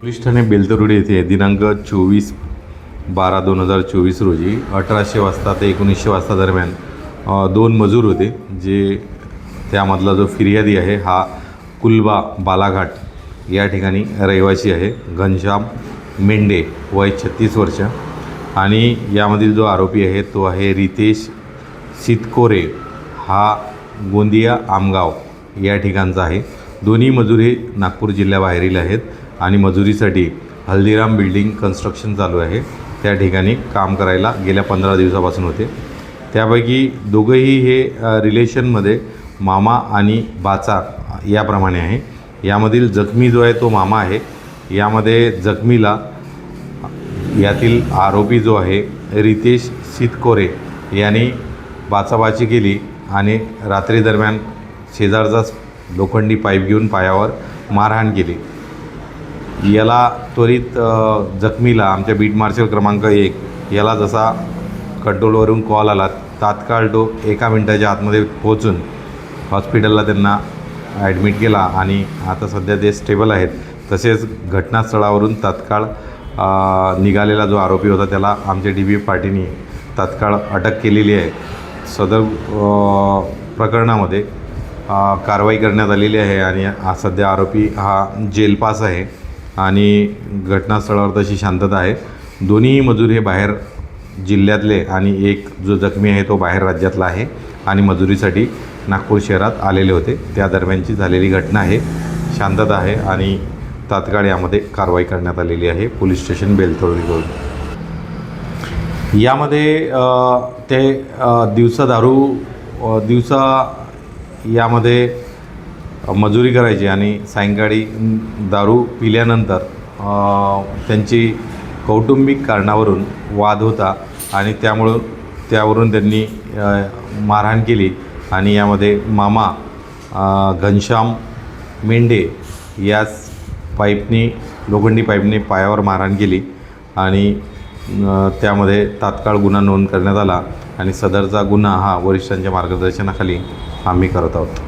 Police Thane Beltarodi येथे दिनांक 24/12/2024 रोजी 1800 वाजता ते 1900 वाजता दरम्यान दोन मजूर होते, जे त्यामधला जो फिर्यादी आहे हा कुलबा बालाघाट या ठिकाणी रहिवासी आहे, घनश्याम मेंढे वय 36 वर्ष। आणि यामधील जो आरोपी आहे तो आहे रितेश सितकोरे, हा गोंदिया आमगाव या ठिकाणचा आहे। दोन्ही मजूर हे नागपूर जिल्ह्याबाहेरील आहेत आणि मजुरीसाठी हल्दीराम बिल्डिंग कन्स्ट्रक्शन चालू आहे त्या ठिकाणी काम करायला गेल्या 15 दिवसापासून होते। त्यापैकी दोघंही हे रिलेशनमध्ये मामा आणि बाचा याप्रमाणे आहे। यामधील जखमी जो आहे तो मामा आहे। यामध्ये जखमीला यातील आरोपी जो आहे रितेश सितकोरे याने बाचाबाची केली आणि रात्री दरम्यान शेजारचाच लोखंडी पाईप घेऊन पायावर मारहाण केली। याला त्वरित जखमीला आमच्या बीट मार्शल क्रमांक 1 याला जसा कंट्रोलवरून कॉल आला, तात्काळ तो 1 मिनिटाच्या आतमध्ये पोहोचून हॉस्पिटलला त्यांना ॲडमिट केला आणि आता सध्या ते स्टेबल आहेत। तसेच घटनास्थळावरून तात्काळ निघालेला जो आरोपी होता त्याला आमच्या DBF पार्टीने तात्काळ अटक केलेली आहे। सदर प्रकरणामध्ये कारवाई करण्यात आलेली आहे आणि सध्या आरोपी हा जेल पास आहे आणि घटनास्थळावर तशी शांतता आहे। दोन्ही मजूर हे बाहेर जिल्ह्यातले आणि एक जो जखमी आहे तो बाहेर राज्यातला आहे आणि मजुरीसाठी नागपूर शहरात आलेले होते। त्या दरम्यानची झालेली घटना आहे, शांतता आहे आणि तात्काळ यामध्ये कारवाई करण्यात आलेली आहे पोलीस स्टेशन बेलतरोडीकडून। यामध्ये ते दिवसा यामध्ये मजुरी करायची आणि सायंकाळी दारू पिल्यानंतर त्यांची कौटुंबिक कारणावरून वाद होता आणि त्यावरून त्यांनी मारहाण केली आणि यामध्ये मामा घनश्याम मेंढे याच लोखंडी पाईपने पायावर मारहाण केली आणि त्यामध्ये तात्काळ गुन्हा नोंद करण्यात आला आणि सदरचा गुन्हा हा वरिष्ठांच्या मार्गदर्शनाखाली आम्ही करत आहोत।